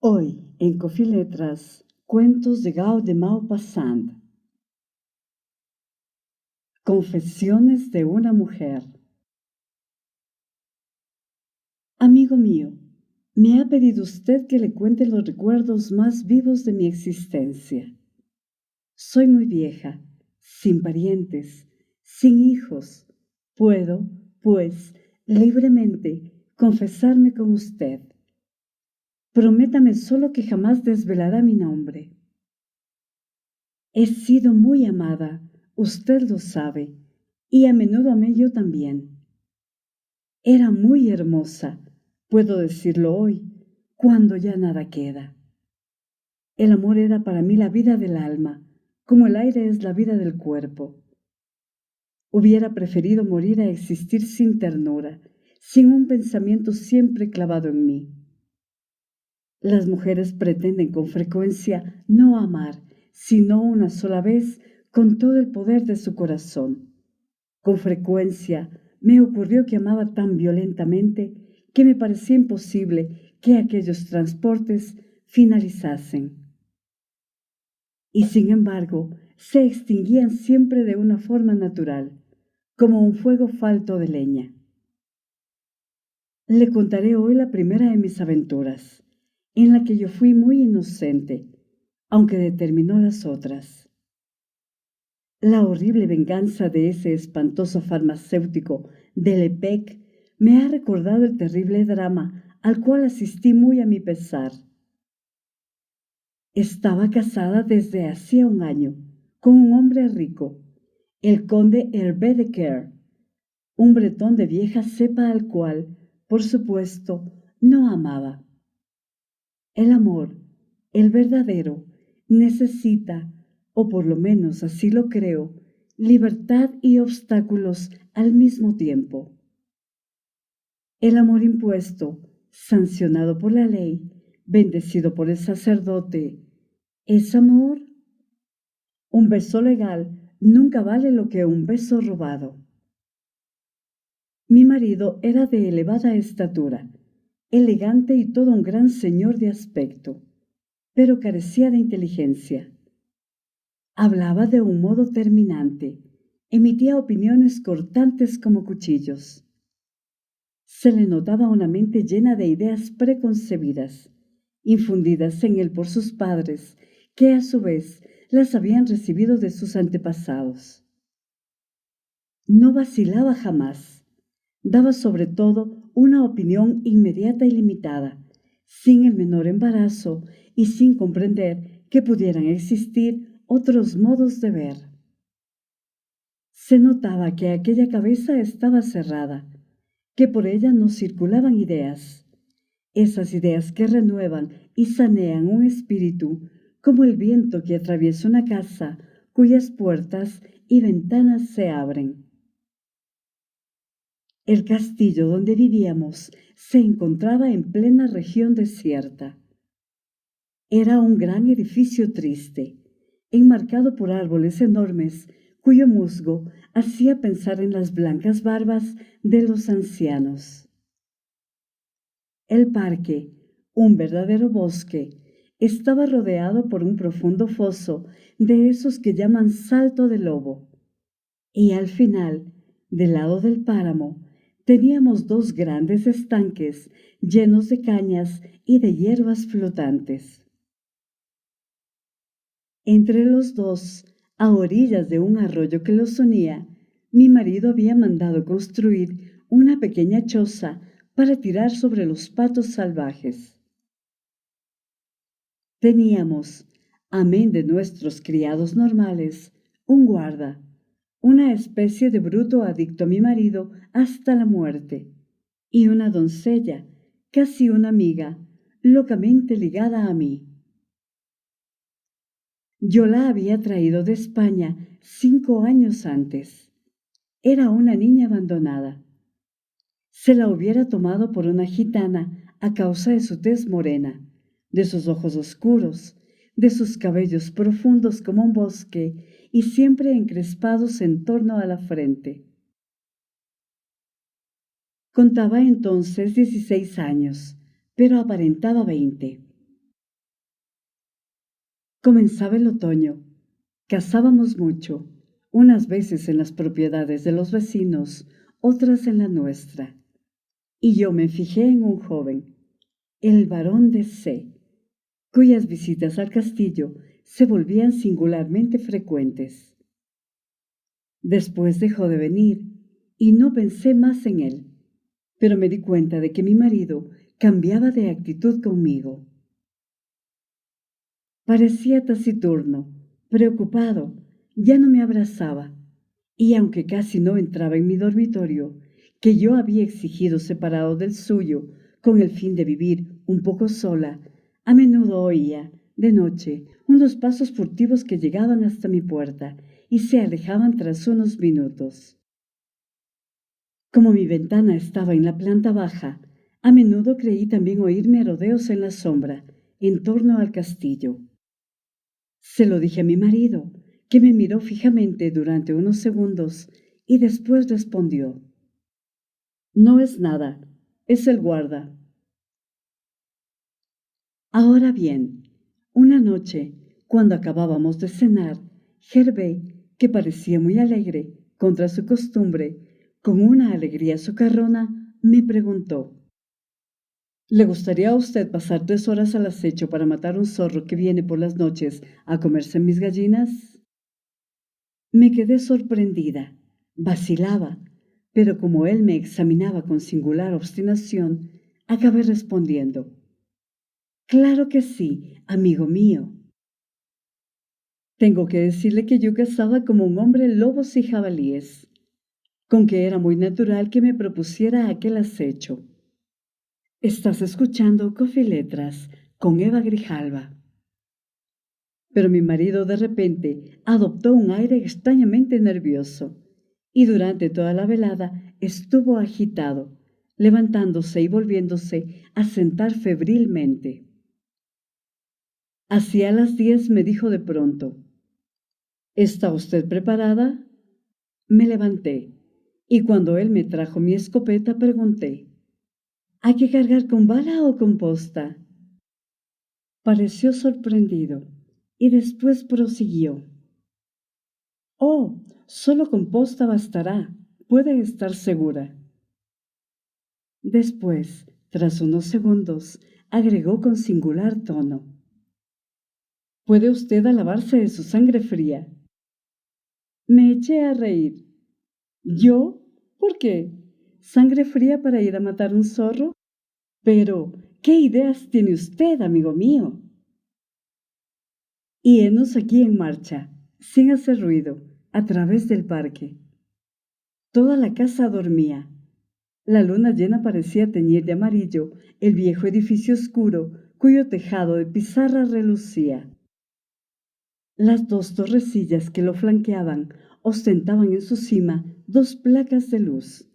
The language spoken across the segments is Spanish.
Hoy, en Coffee Letras, cuentos de Guy de Maupassant. Confesiones de una mujer. Amigo mío, me ha pedido usted que le cuente los recuerdos más vivos de mi existencia. Soy muy vieja, sin parientes, sin hijos. Puedo, pues, libremente confesarme con usted. Prométame solo que jamás desvelará mi nombre. He sido muy amada, usted lo sabe, y a menudo amé yo también. Era muy hermosa, puedo decirlo hoy, cuando ya nada queda. El amor era para mí la vida del alma, como el aire es la vida del cuerpo. Hubiera preferido morir a existir sin ternura, sin un pensamiento siempre clavado en mí. Las mujeres pretenden con frecuencia no amar, sino una sola vez con todo el poder de su corazón. Con frecuencia me ocurrió que amaba tan violentamente que me parecía imposible que aquellos transportes finalizasen. Y sin embargo, se extinguían siempre de una forma natural, como un fuego falto de leña. Le contaré hoy la primera de mis aventuras, en la que yo fui muy inocente, aunque determinó las otras. La horrible venganza de ese espantoso farmacéutico de Lepec me ha recordado el terrible drama al cual asistí muy a mi pesar. Estaba casada desde hacía un año con un hombre rico, el conde Hervé de Quer, un bretón de vieja cepa al cual, por supuesto, no amaba. El amor, el verdadero, necesita, o por lo menos así lo creo, libertad y obstáculos al mismo tiempo. El amor impuesto, sancionado por la ley, bendecido por el sacerdote, ¿es amor? Un beso legal nunca vale lo que un beso robado. Mi marido era de elevada estatura, elegante y todo un gran señor de aspecto, pero carecía de inteligencia. Hablaba de un modo terminante, emitía opiniones cortantes como cuchillos. Se le notaba una mente llena de ideas preconcebidas, infundidas en él por sus padres, que a su vez las habían recibido de sus antepasados. No vacilaba jamás, daba sobre todo una opinión inmediata y limitada, sin el menor embarazo y sin comprender que pudieran existir otros modos de ver. Se notaba que aquella cabeza estaba cerrada, que por ella no circulaban ideas, esas ideas que renuevan y sanean un espíritu como el viento que atraviesa una casa cuyas puertas y ventanas se abren. El castillo donde vivíamos se encontraba en plena región desierta. Era un gran edificio triste, enmarcado por árboles enormes, cuyo musgo hacía pensar en las blancas barbas de los ancianos. El parque, un verdadero bosque, estaba rodeado por un profundo foso de esos que llaman Salto de Lobo, y al final, del lado del páramo, teníamos dos grandes estanques llenos de cañas y de hierbas flotantes. Entre los dos, a orillas de un arroyo que los unía, mi marido había mandado construir una pequeña choza para tirar sobre los patos salvajes. Teníamos, amén de nuestros criados normales, un guarda, una especie de bruto adicto a mi marido hasta la muerte, y una doncella, casi una amiga, locamente ligada a mí. Yo la había traído de España 5 años antes. Era una niña abandonada. Se la hubiera tomado por una gitana a causa de su tez morena, de sus ojos oscuros, de sus cabellos profundos como un bosque y siempre encrespados en torno a la frente. Contaba entonces 16 años, pero aparentaba 20. Comenzaba el otoño. Cazábamos mucho, unas veces en las propiedades de los vecinos, otras en la nuestra. Y yo me fijé en un joven, el barón de C, cuyas visitas al castillo se volvían singularmente frecuentes. Después dejó de venir y no pensé más en él, pero me di cuenta de que mi marido cambiaba de actitud conmigo. Parecía taciturno, preocupado, ya no me abrazaba, y aunque casi no entraba en mi dormitorio, que yo había exigido separado del suyo con el fin de vivir un poco sola, a menudo oía, de noche, unos pasos furtivos que llegaban hasta mi puerta y se alejaban tras unos minutos. Como mi ventana estaba en la planta baja, a menudo creí también oír merodeos en la sombra, en torno al castillo. Se lo dije a mi marido, que me miró fijamente durante unos segundos y después respondió: «No es nada, es el guarda». Ahora bien, una noche, cuando acabábamos de cenar, Hervé, que parecía muy alegre, contra su costumbre, con una alegría socarrona, me preguntó: «¿Le gustaría a usted pasar 3 horas al acecho para matar un zorro que viene por las noches a comerse mis gallinas?» Me quedé sorprendida, vacilaba, pero como él me examinaba con singular obstinación, acabé respondiendo: «Claro que sí, amigo mío». Tengo que decirle que yo cazaba como un hombre lobos y jabalíes, con que era muy natural que me propusiera aquel acecho. Estás escuchando Coffee Letras con Eva Grijalva. Pero mi marido de repente adoptó un aire extrañamente nervioso y durante toda la velada estuvo agitado, levantándose y volviéndose a sentar febrilmente. Hacia las 10 me dijo de pronto: «¿Está usted preparada?». Me levanté y cuando él me trajo mi escopeta pregunté: «¿Hay que cargar con bala o con posta?». Pareció sorprendido y después prosiguió: «Oh, solo con posta bastará, puede estar segura». Después, tras unos segundos, agregó con singular tono: «¿Puede usted alabarse de su sangre fría?». Me eché a reír. «¿Yo? ¿Por qué? ¿Sangre fría para ir a matar un zorro? Pero, ¿qué ideas tiene usted, amigo mío?». Y henos aquí en marcha, sin hacer ruido, a través del parque. Toda la casa dormía. La luna llena parecía teñir de amarillo el viejo edificio oscuro cuyo tejado de pizarra relucía. Las 2 torrecillas que lo flanqueaban ostentaban en su cima 2 placas de luz,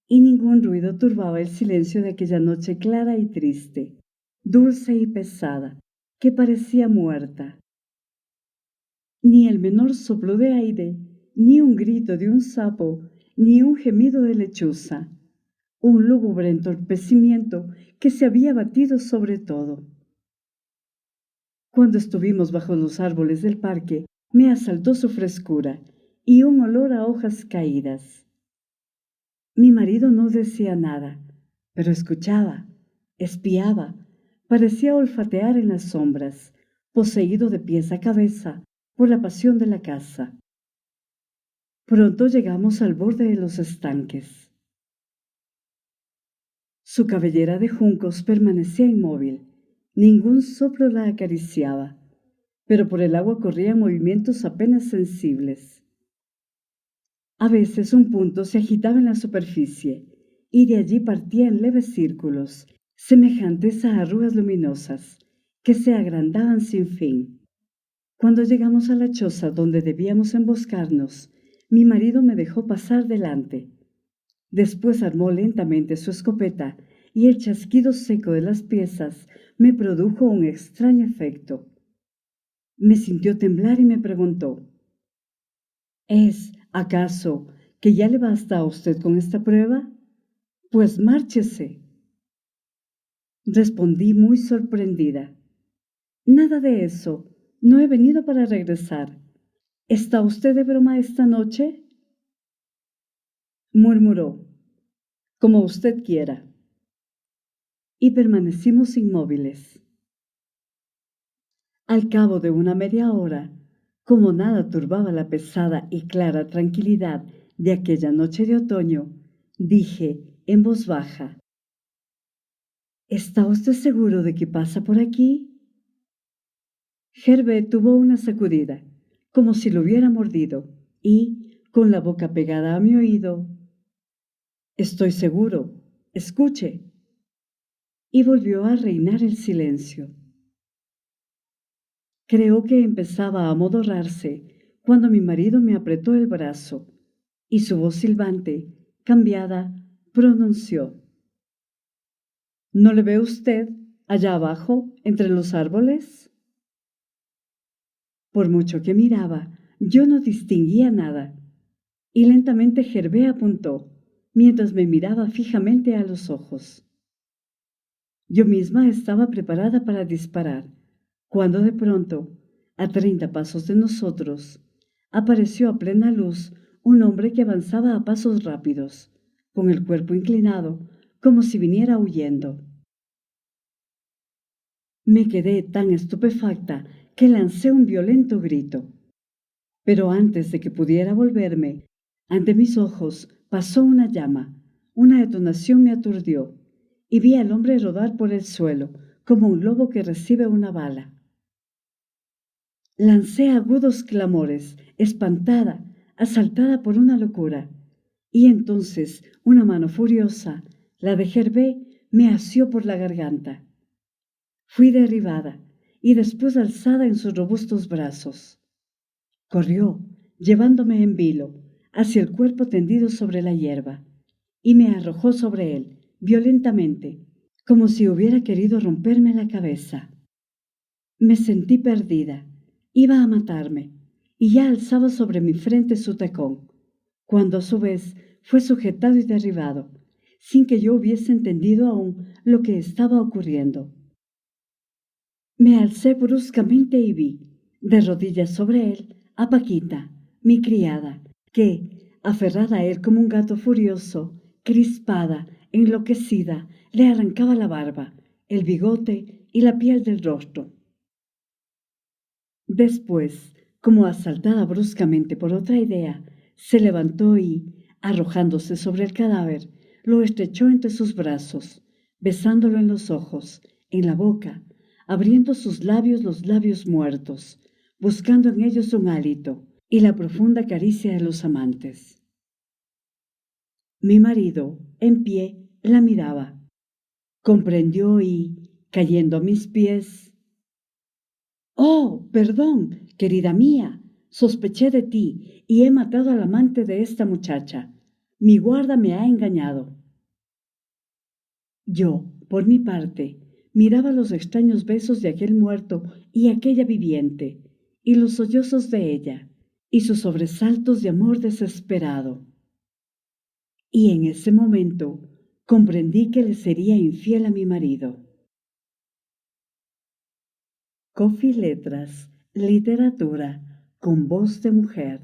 y ningún ruido turbaba el silencio de aquella noche clara y triste, dulce y pesada, que parecía muerta. Ni el menor soplo de aire, ni un grito de un sapo, ni un gemido de lechuza, un lúgubre entorpecimiento que se había batido sobre todo. Cuando estuvimos bajo los árboles del parque, me asaltó su frescura y un olor a hojas caídas. Mi marido no decía nada, pero escuchaba, espiaba, parecía olfatear en las sombras, poseído de pies a cabeza por la pasión de la caza. Pronto llegamos al borde de los estanques. Su cabellera de juncos permanecía inmóvil, ningún soplo la acariciaba, pero por el agua corrían movimientos apenas sensibles. A veces un punto se agitaba en la superficie y de allí partían leves círculos, semejantes a arrugas luminosas, que se agrandaban sin fin. Cuando llegamos a la choza donde debíamos emboscarnos, mi marido me dejó pasar delante. Después armó lentamente su escopeta y el chasquido seco de las piezas me produjo un extraño efecto. Me sintió temblar y me preguntó: «¿Es, acaso, que ya le basta a usted con esta prueba? Pues márchese». Respondí muy sorprendida: «Nada de eso, No he venido para regresar. ¿Está usted de broma esta noche? Murmuró, como usted quiera. Y permanecimos inmóviles. Al cabo de una media hora, como nada turbaba la pesada y clara tranquilidad de aquella noche de otoño, dije en voz baja: ¿Está usted seguro de que pasa por aquí? Herbert tuvo una sacudida, como si lo hubiera mordido, y, con la boca pegada a mi oído: «Estoy seguro, escuche». Y volvió a reinar el silencio. Creo que empezaba a amodorrarse cuando mi marido me apretó el brazo y su voz silbante, cambiada, pronunció: «¿No le ve usted allá abajo, entre los árboles?». Por mucho que miraba, yo no distinguía nada, y lentamente Gervé apuntó, mientras me miraba fijamente a los ojos. Yo misma estaba preparada para disparar, cuando de pronto, a 30 pasos de nosotros, apareció a plena luz un hombre que avanzaba a pasos rápidos, con el cuerpo inclinado, como si viniera huyendo. Me quedé tan estupefacta que lancé un violento grito. Pero antes de que pudiera volverme, ante mis ojos pasó una llama, una detonación me aturdió, y vi al hombre rodar por el suelo, como un lobo que recibe una bala. Lancé agudos clamores, espantada, asaltada por una locura, y entonces una mano furiosa, la de Gervé, me asió por la garganta. Fui derribada y después alzada en sus robustos brazos. Corrió, llevándome en vilo, hacia el cuerpo tendido sobre la hierba, y me arrojó sobre él, violentamente, como si hubiera querido romperme la cabeza. Me sentí perdida, iba a matarme, y ya alzaba sobre mi frente su tacón, cuando a su vez fue sujetado y derribado, sin que yo hubiese entendido aún lo que estaba ocurriendo. Me alcé bruscamente y vi, de rodillas sobre él, a Paquita, mi criada, que, aferrada a él como un gato furioso, crispada, enloquecida, le arrancaba la barba, el bigote y la piel del rostro. Después, como asaltada bruscamente por otra idea, se levantó y, arrojándose sobre el cadáver, lo estrechó entre sus brazos, besándolo en los ojos, en la boca, abriendo sus labios los labios muertos, buscando en ellos un hálito y la profunda caricia de los amantes. Mi marido, en pie, la miraba. Comprendió y, cayendo a mis pies: «Oh, perdón, querida mía, sospeché de ti y he matado al amante de esta muchacha. Mi guarda me ha engañado». Yo, por mi parte, miraba los extraños besos de aquel muerto y aquella viviente, y los sollozos de ella, y sus sobresaltos de amor desesperado. Y en ese momento comprendí que le sería infiel a mi marido. Coffee Letras, literatura con voz de mujer.